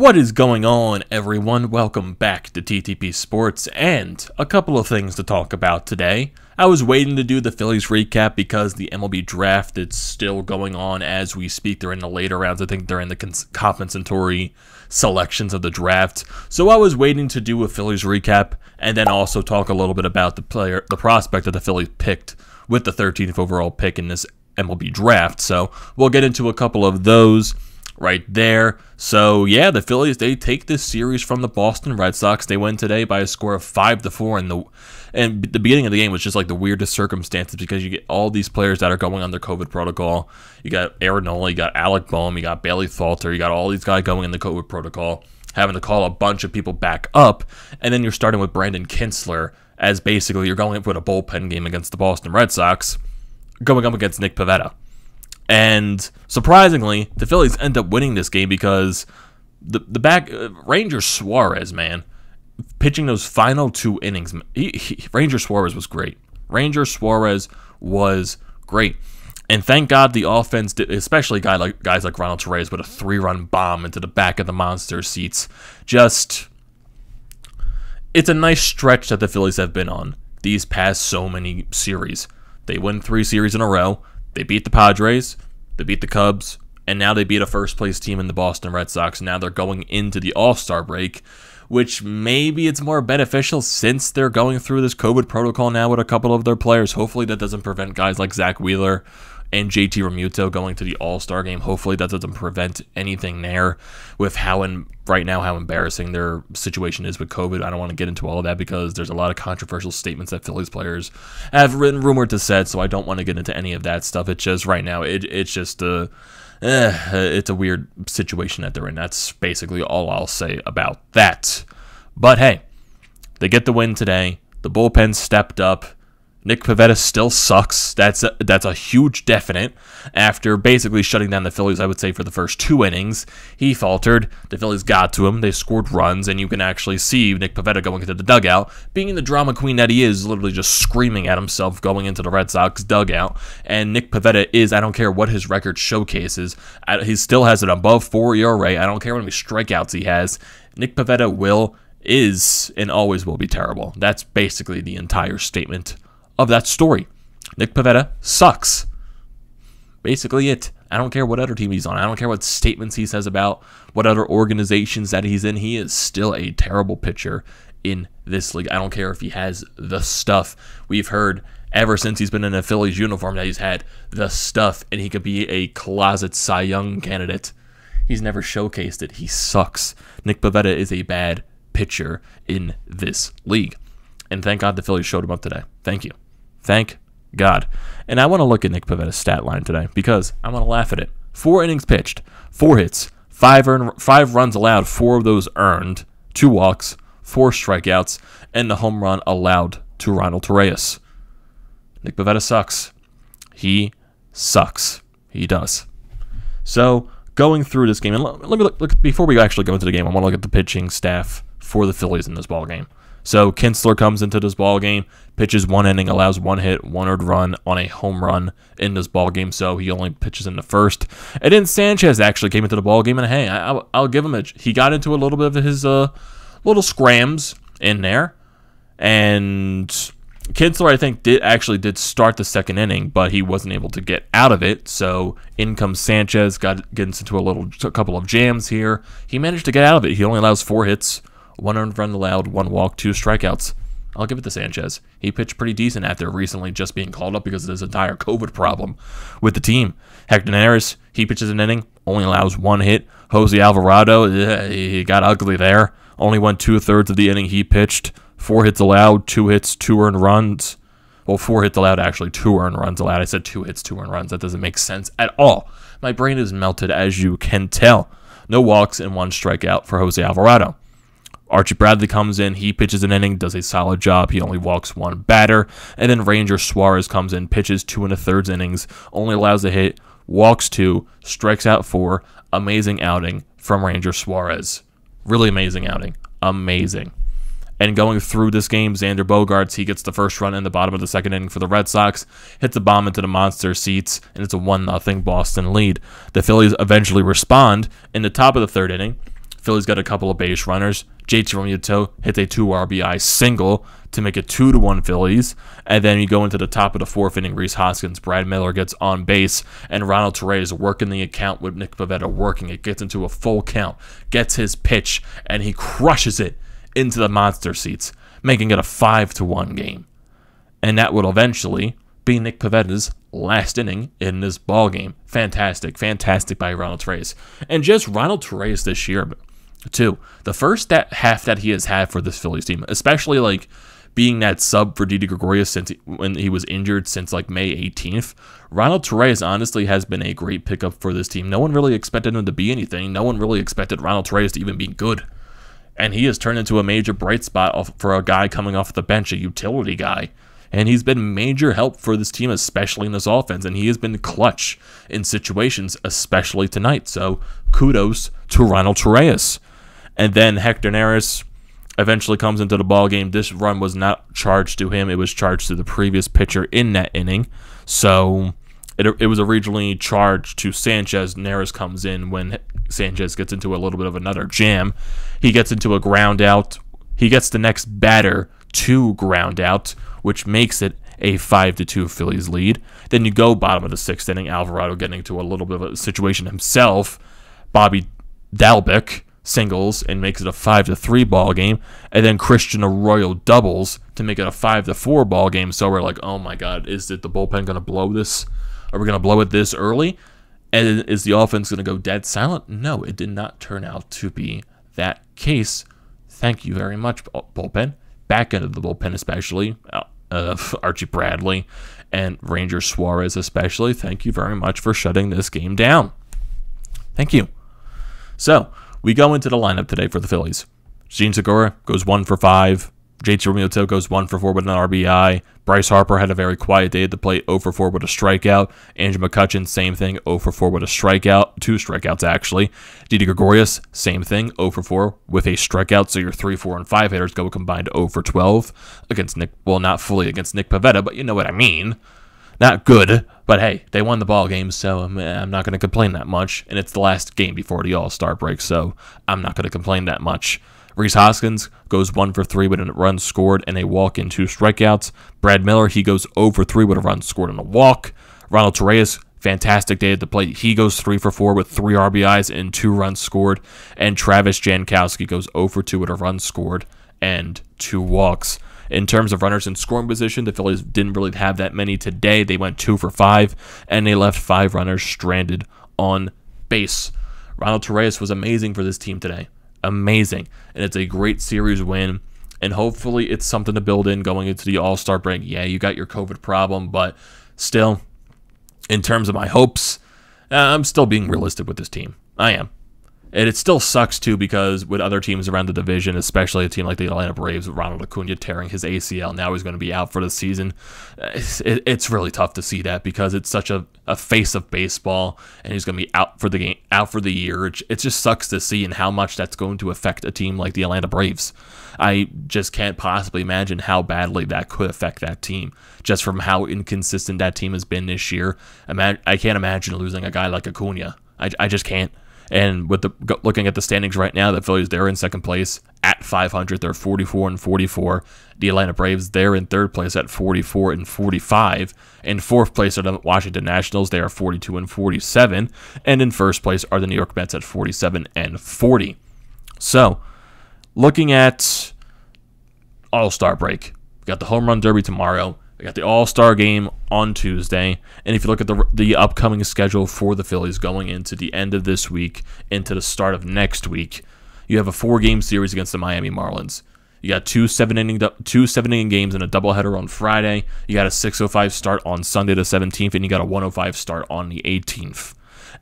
What is going on, everyone? Welcome back to TTP Sports, and a couple of things to talk about today. I was waiting to do the Phillies recap because the MLB draft is still going on as we speak. They're in the later rounds. I think they're in the compensatory selections of the draft. So I was waiting to do a Phillies recap and then also talk a little bit about the prospect that the Phillies picked with the 13th overall pick in this MLB draft. So we'll get into a couple of those right there. So yeah, the Phillies, they take this series from the Boston Red Sox. They win today by a score of 5-4, and the beginning of the game was just like the weirdest circumstances because you get all these players that are going on their COVID protocol. You got Aaron Nola, you got Alec Boehm, you got Bailey Falter, you got all these guys going in the COVID protocol, having to call a bunch of people back up, and then you're starting with Brandon Kintzler as basically you're going up with a bullpen game against the Boston Red Sox, going up against Nick Pivetta. And surprisingly, the Phillies end up winning this game because Ranger Suarez, man, pitching those final two innings, Ranger Suarez was great. Ranger Suarez was great. And thank God the offense did, especially guys like Ronald Torreyes with a 3-run bomb into the back of the monster seats. It's a nice stretch that the Phillies have been on these past so many series. They win 3 series in a row. They beat the Padres, they beat the Cubs, and now they beat a first-place team in the Boston Red Sox. Now they're going into the All-Star break, which maybe it's more beneficial since they're going through this COVID protocol now with a couple of their players. Hopefully that doesn't prevent guys like Zach Wheeler and JT Realmuto going to the All-Star game. Hopefully that doesn't prevent anything there with right now how embarrassing their situation is with COVID. I don't want to get into all of that because there's a lot of controversial statements that Phillies players have written rumored to said, so I don't want to get into any of that stuff. It's just right now, it's just it's a weird situation that they're in. That's basically all I'll say about that. But hey, they get the win today. The bullpen stepped up. Nick Pivetta still sucks. That's a huge definite. After basically shutting down the Phillies, I would say, for the first 2 innings, he faltered. The Phillies got to him. They scored runs, and you can actually see Nick Pivetta going into the dugout, being the drama queen that he is, literally just screaming at himself going into the Red Sox dugout. And Nick Pivetta is, I don't care what his record showcases, he still has an above 4 ERA. I don't care how many strikeouts he has. Nick Pivetta is, and always will be terrible. That's basically the entire statement of that story. Nick Pivetta sucks. Basically it. I don't care what other team he's on. I don't care what statements he says about what other organizations that he's in. He is still a terrible pitcher in this league. I don't care if he has the stuff. We've heard ever since he's been in a Phillies uniform that he's had the stuff and he could be a closet Cy Young candidate. He's never showcased it. He sucks. Nick Pivetta is a bad pitcher in this league. And thank God the Phillies showed him up today. Thank you. Thank God. And I want to look at Nick Pivetta's stat line today because I want to laugh at it. 4 innings pitched, 4 hits, 5 runs allowed, 4 of those earned, 2 walks, 4 strikeouts, and the home run allowed to Ronald Torreyes. Nick Pivetta sucks. He sucks. He does. So going through this game, and let me look before we actually go into the game, I want to look at the pitching staff for the Phillies in this ball game. So Kintzler comes into this ball game, pitches 1 inning, allows 1 hit, 1 earned run on a home run in this ball game. So he only pitches in the first. And then Sanchez actually came into the ball game, and hey, I'll give him he got into a little bit of his little scrams in there. And Kintzler, I think, did start the 2nd inning, but he wasn't able to get out of it. So in comes Sanchez, gets into a couple of jams here. He managed to get out of it. He only allows 4 hits. 1 earned run allowed, 1 walk, 2 strikeouts. I'll give it to Sanchez. He pitched pretty decent after recently just being called up because of this entire COVID problem with the team. Hector Neris, he pitches an inning, only allows 1 hit. Jose Alvarado, he got ugly there. Only went 2/3 of the inning he pitched. 4 hits allowed, 2 hits, 2 earned runs. Well, 4 hits allowed, actually 2 earned runs allowed. I said 2 hits, 2 earned runs. That doesn't make sense at all. My brain is melted, as you can tell. No walks and 1 strikeout for Jose Alvarado. Archie Bradley comes in, he pitches an inning, does a solid job. He only walks 1 batter. And then Ranger Suarez comes in, pitches 2 1/3 innings, only allows a hit, walks 2, strikes out 4. Amazing outing from Ranger Suarez. Really amazing outing. Amazing. And going through this game, Xander Bogaerts, he gets the first run in the bottom of the 2nd inning for the Red Sox, hits a bomb into the monster seats, and it's a 1-0 Boston lead. The Phillies eventually respond in the top of the 3rd inning. Phillies got a couple of base runners. JT Realmuto hits a 2 RBI single to make it 2-1 Phillies. And then you go into the top of the 4th inning. Rhys Hoskins, Brad Miller gets on base, and Ronald Torreyes working the account with Nick Pivetta working it, gets into a full count, gets his pitch, and he crushes it into the monster seats, making it a 5-1 game. And that would eventually be Nick Pivetta's last inning in this ball game. Fantastic by Ronald Torreyes. And just Ronald Torreyes this year, too. The first half that he has had for this Phillies team, especially like being that sub for Didi Gregorius when he was injured since like May 18th, Ronald Torreyes honestly has been a great pickup for this team. No one really expected him to be anything. No one really expected Ronald Torreyes to even be good. And he has turned into a major bright spot for a guy coming off the bench, a utility guy. And he's been major help for this team, especially in this offense. And he has been clutch in situations, especially tonight. So kudos to Ronald Torreyes. And then Hector Neris eventually comes into the ball game. This run was not charged to him. It was charged to the previous pitcher in that inning. So it was originally charged to Sanchez. Neris comes in when Sanchez gets into a little bit of another jam. He gets into a ground out. He gets the next batter to ground out, which makes it a 5-2 Phillies lead. Then you go bottom of the 6th inning, Alvarado getting into a little bit of a situation himself. Bobby Dalbec singles and makes it a 5-3 ball game. And then Christian Arroyo doubles to make it a 5-4 ball game. So we're like, oh my God, is it the bullpen going to blow this? Are we going to blow it this early? And is the offense going to go dead silent? No, it did not turn out to be that case. Thank you very much, bullpen. Back end of the bullpen especially, Archie Bradley and Ranger Suarez especially. Thank you very much for shutting this game down. Thank you. So, we go into the lineup today for the Phillies. Jean Segura goes 1 for 5. JT Realmuto goes 1 for 4 with an RBI. Bryce Harper had a very quiet day at the plate, 0 for 4 with a strikeout. Andrew McCutchen, same thing, 0 for 4 with a strikeout. 2 strikeouts, actually. Didi Gregorius, same thing, 0 for 4 with a strikeout. So your 3, 4, and 5 hitters go combined 0 for 12 against Nick, well, not fully against Nick Pivetta, but you know what I mean. Not good, but hey, they won the ball game, so I'm not going to complain that much. And it's the last game before the All-Star break, so I'm not going to complain that much. Rhys Hoskins goes 1 for 3 with a run scored and a walk and 2 strikeouts. Brad Miller, he goes 0 for 3 with a run scored and a walk. Ronald Torreyes, fantastic day at the plate. He goes 3 for 4 with 3 RBIs and 2 runs scored. And Travis Jankowski goes 0 for 2 with a run scored and 2 walks. In terms of runners in scoring position, the Phillies didn't really have that many today. They went 2 for 5, and they left 5 runners stranded on base. Ronald Torreyes was amazing for this team today. Amazing. And it's a great series win. And hopefully it's something to build in going into the All-Star break. Yeah, you got your COVID problem, but still, in terms of my hopes, I'm still being realistic with this team. I am. And it still sucks, too, because with other teams around the division, especially a team like the Atlanta Braves, with Ronald Acuna tearing his ACL, now he's going to be out for the season. It's really tough to see that because it's such a face of baseball, and he's going to be out for the game, out for the year. It just sucks to see and how much that's going to affect a team like the Atlanta Braves. I just can't possibly imagine how badly that could affect that team, just from how inconsistent that team has been this year. I can't imagine losing a guy like Acuna. I just can't. And with looking at the standings right now, the Phillies, they're in second place at 500. They're 44-44. The Atlanta Braves, they're in third place at 44-45. In fourth place are the Washington Nationals. They are 42-47. And in first place are the New York Mets at 47-40. So, looking at All-Star break, we got the Home Run Derby tomorrow. We got the All-Star game on Tuesday, and if you look at the upcoming schedule for the Phillies going into the end of this week, into the start of next week, you have a 4-game series against the Miami Marlins. You got two 7-inning games and a doubleheader on Friday. You got a 6:05 start on Sunday the 17th, and you got a 1:05 start on the 18th.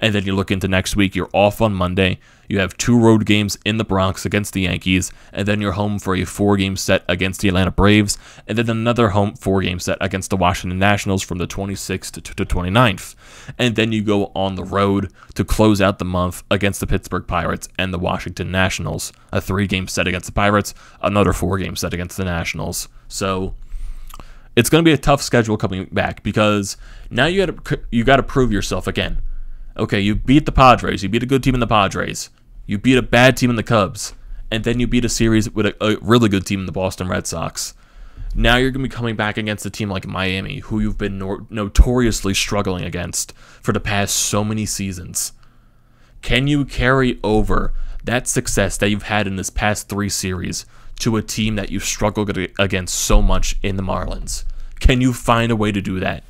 And then you look into next week, you're off on Monday. You have 2 road games in the Bronx against the Yankees, and then you're home for a 4-game set against the Atlanta Braves, and then another home 4-game set against the Washington Nationals from the 26th to 29th. And then you go on the road to close out the month against the Pittsburgh Pirates and the Washington Nationals. A 3-game set against the Pirates, another 4-game set against the Nationals. So it's going to be a tough schedule coming back because now you got to prove yourself again. Okay, you beat the Padres. You beat a good team in the Padres. You beat a bad team in the Cubs, and then you beat a series with a really good team in the Boston Red Sox. Now you're going to be coming back against a team like Miami, who you've been notoriously struggling against for the past so many seasons. Can you carry over that success that you've had in this past 3 series to a team that you've struggled against so much in the Marlins? Can you find a way to do that?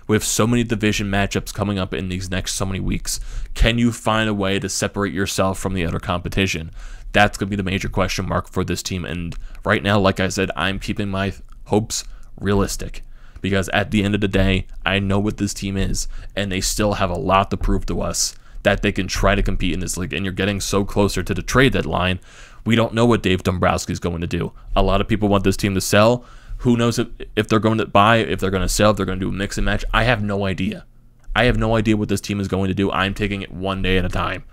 With so many division matchups coming up in these next so many weeks, can you find a way to separate yourself from the other competition? That's going to be the major question mark for this team. And right now, like I said, I'm keeping my hopes realistic. Because at the end of the day, I know what this team is. And they still have a lot to prove to us that they can try to compete in this league. And you're getting so closer to the trade deadline, we don't know what Dave Dombrowski is going to do. A lot of people want this team to sell. Who knows if they're going to buy, if they're going to sell, if they're going to do a mix and match. I have no idea. I have no idea what this team is going to do. I'm taking it one day at a time.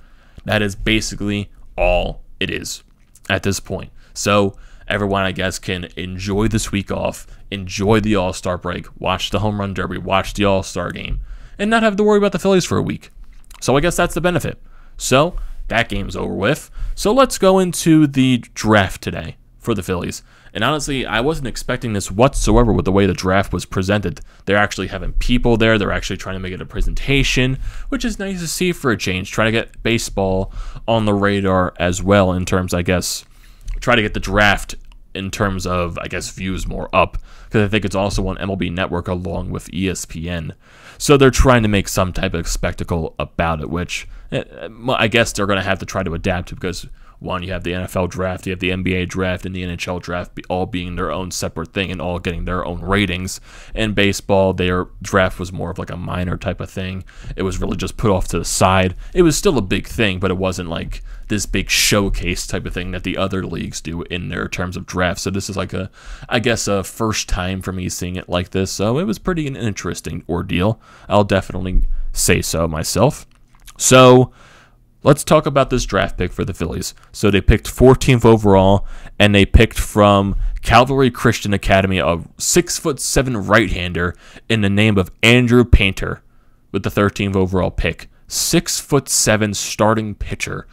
That is basically all it is at this point. So everyone, I guess, can enjoy this week off, enjoy the All-Star break, watch the Home Run Derby, watch the All-Star game, and not have to worry about the Phillies for a week. So I guess that's the benefit. So that game's over with. So let's go into the draft today for the Phillies. And honestly, I wasn't expecting this whatsoever with the way the draft was presented. They're actually having people there. They're actually trying to make it a presentation, which is nice to see for a change. Try to get baseball on the radar as well in terms, I guess, try to get the draft in terms of, I guess, views more up. Because I think it's also on MLB Network along with ESPN. So they're trying to make some type of spectacle about it, which I guess they're going to have to try to adapt to because, one, you have the NFL draft, you have the NBA draft, and the NHL draft all being their own separate thing and all getting their own ratings. In baseball, their draft was more of like a minor type of thing. It was really just put off to the side. It was still a big thing, but it wasn't like this big showcase type of thing that the other leagues do in their terms of draft. So this is like I guess a first time for me seeing it like this. So it was pretty an interesting ordeal. I'll definitely say so myself. So let's talk about this draft pick for the Phillies. So they picked 14th overall, and they picked from Calvary Christian Academy a 6'7" right-hander in the name of Andrew Painter with the 13th overall pick. 6'7" starting pitcher.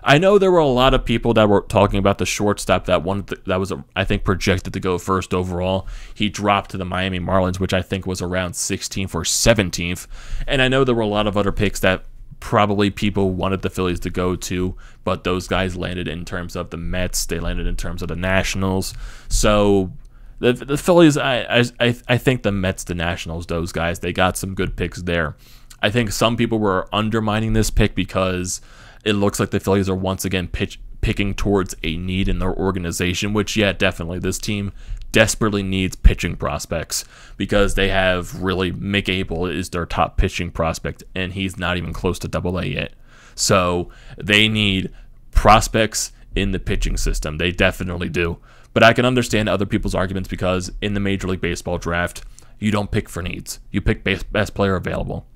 I know there were a lot of people that were talking about the shortstop that was I think projected to go first overall. He dropped to the Miami Marlins, which I think was around 16th or 17th. And I know there were a lot of other picks that probably people wanted the Phillies to go to, but those guys landed in terms of the Mets. They landed in terms of the Nationals. So the Phillies, I think the Mets, the Nationals, those guys, they got some good picks there. I think some people were undermining this pick because it looks like the Phillies are once again picking towards a need in their organization, which, yeah, definitely. This team desperately needs pitching prospects because they have really Mick Abel is their top pitching prospect, and he's not even close to AA yet. So they need prospects in the pitching system. They definitely do. But I can understand other people's arguments because in the Major League Baseball draft, you don't pick for needs. You pick best player available.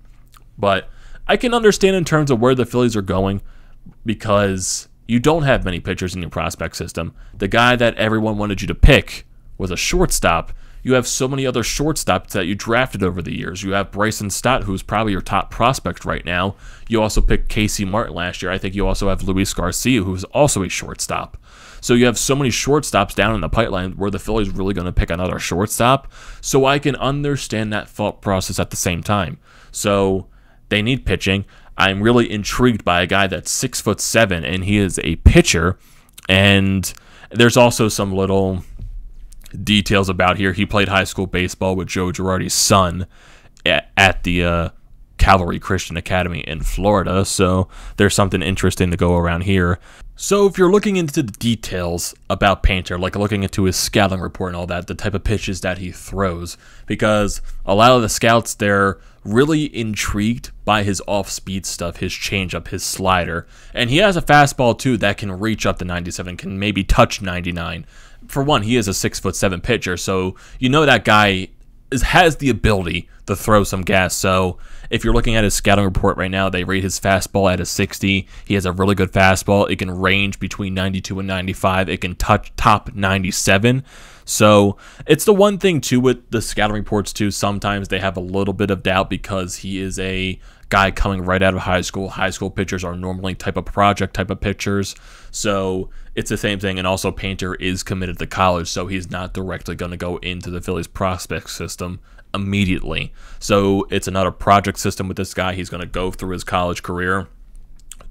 But I can understand in terms of where the Phillies are going because you don't have many pitchers in your prospect system. The guy that everyone wanted you to pick was a shortstop. You have so many other shortstops that you drafted over the years. You have Bryson Stott, who's probably your top prospect right now. You also picked Casey Martin last year. I think you also have Luis Garcia, who's also a shortstop. So you have so many shortstops down in the pipeline where the Phillies really going to pick another shortstop. So I can understand that thought process at the same time. So they need pitching. I'm really intrigued by a guy that's 6'7", and he is a pitcher. And there's also some little details about here. He played high school baseball with Joe Girardi's son at the Calvary Christian Academy in Florida. So there's something interesting to go around here. So if you're looking into the details about Painter, like looking into his scouting report and all that, the type of pitches that he throws, because a lot of the scouts, they're really intrigued by his off-speed stuff, his changeup, his slider. And he has a fastball, too, that can reach up to 97, can maybe touch 99. For one, he is a 6'7" pitcher, so you know that guy has the ability to throw some gas. So if you're looking at his scouting report right now, they rate his fastball at a 60. He has a really good fastball. It can range between 92 and 95. It can touch top 97. So it's the one thing, too, with the scouting reports, too. Sometimes they have a little bit of doubt because he is a guy coming right out of high school. High school pitchers are normally type of project type of pitchers, so it's the same thing. And also Painter is committed to college, so he's not directly going to go into the Phillies prospect system immediately. So it's another project system with this guy. He's going to go through his college career,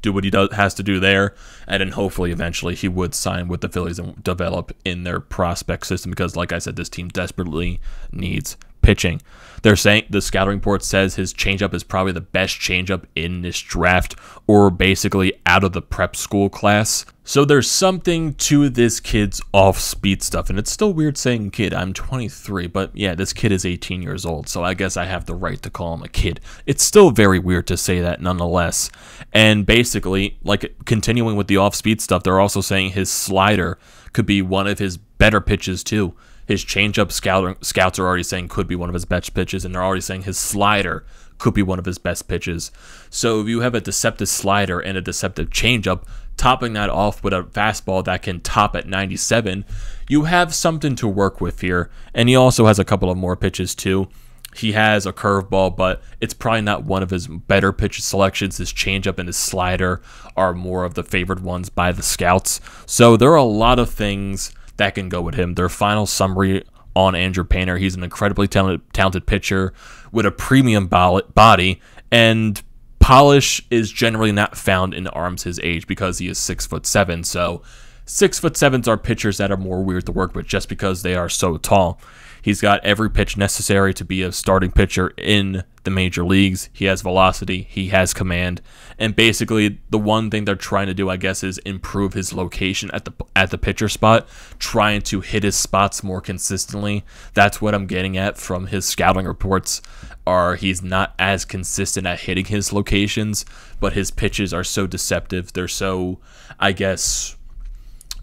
do what he has to do there, and then hopefully eventually he would sign with the Phillies and develop in their prospect system, because like I said, this team desperately needs pitching. They're saying, the scouting report says his changeup is probably the best changeup in this draft, or basically out of the prep school class. So there's something to this kid's off-speed stuff, and it's still weird saying kid. I'm 23, but yeah, this kid is 18 years old, so I guess I have the right to call him a kid. It's still very weird to say that nonetheless. And basically, like, continuing with the off-speed stuff, they're also saying his slider could be one of his better pitches too. His changeup, scouts are already saying could be one of his best pitches, and they're already saying his slider could be one of his best pitches. So if you have a deceptive slider and a deceptive changeup, topping that off with a fastball that can top at 97, you have something to work with here. And he also has a couple of more pitches too. He has a curveball, but it's probably not one of his better pitch selections. His changeup and his slider are more of the favored ones by the scouts. So there are a lot of things that can go with him. Their final summary on Andrew Painter: he's an incredibly talented pitcher with a premium body, and polish is generally not found in arms his age because he is 6'7". So 6'7" are pitchers that are more weird to work with just because they are so tall. He's got every pitch necessary to be a starting pitcher in the major leagues. He has velocity, he has command, and basically the one thing they're trying to do, I guess, is improve his location at the pitcher spot, trying to hit his spots more consistently. That's what I'm getting at from his scouting reports. He's not as consistent at hitting his locations, but his pitches are so deceptive. They're so, I guess,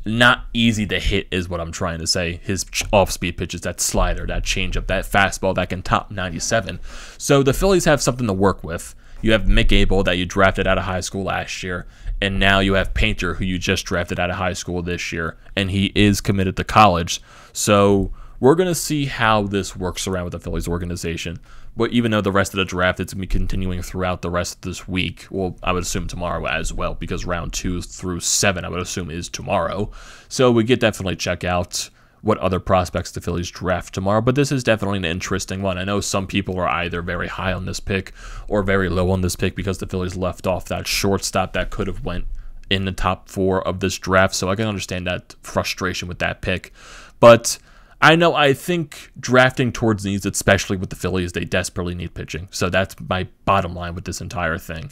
not easy to hit is what I'm trying to say. His off-speed pitches, that slider, that changeup, that fastball that can top 97. So the Phillies have something to work with. You have Mick Abel that you drafted out of high school last year, and now you have Painter, who you just drafted out of high school this year, and he is committed to college. So we're going to see how this works around with the Phillies organization. But even though the rest of the draft is going to be continuing throughout the rest of this week, well, I would assume tomorrow as well, because round 2 through 7, I would assume, is tomorrow. So we could definitely check out what other prospects the Phillies draft tomorrow. But this is definitely an interesting one. I know some people are either very high on this pick or very low on this pick because the Phillies left off that shortstop that could have went in the top 4 of this draft. So I can understand that frustration with that pick. But I think drafting towards needs, especially with the Phillies, they desperately need pitching. So that's my bottom line with this entire thing.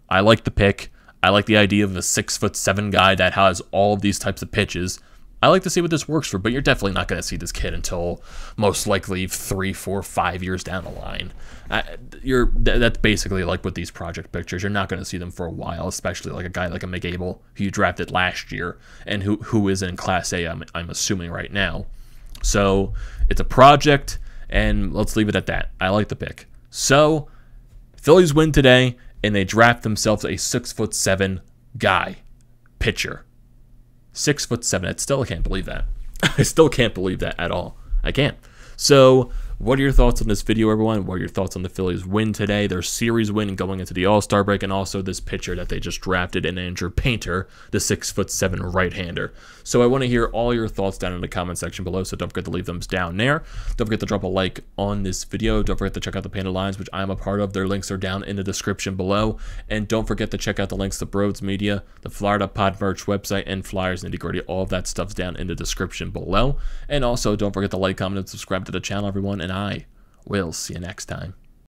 I like the pick. I like the idea of a 6'7" guy that has all of these types of pitches. I like to see what this works for, but you're definitely not going to see this kid until most likely 3, 4, 5 years down the line. That's basically like with these project pictures. You're not going to see them for a while, especially like a guy like a Mick Abel, who you drafted last year and who is in Class A, I'm assuming right now. So it's a project, and let's leave it at that. I like the pick. So Phillies win today, and they draft themselves a 6'7" guy, pitcher. 6'7". I can't believe that. I still can't believe that at all. I can't. So what are your thoughts on this video, everyone? What are your thoughts on the Phillies win today, their series win going into the All-Star break, and also this pitcher that they just drafted in Andrew Painter, the 6'7" right-hander? So I want to hear all your thoughts down in the comment section below, so don't forget to leave them down there. Don't forget to drop a like on this video. Don't forget to check out the Painted Lines, which I'm a part of. Their links are down in the description below. And don't forget to check out the links to BrodesMedia, the Florida Pod merch website, and Flyers, Nitty Gritty. All of that stuff's down in the description below. And also, don't forget to like, comment, and subscribe to the channel, everyone. And I will see you next time.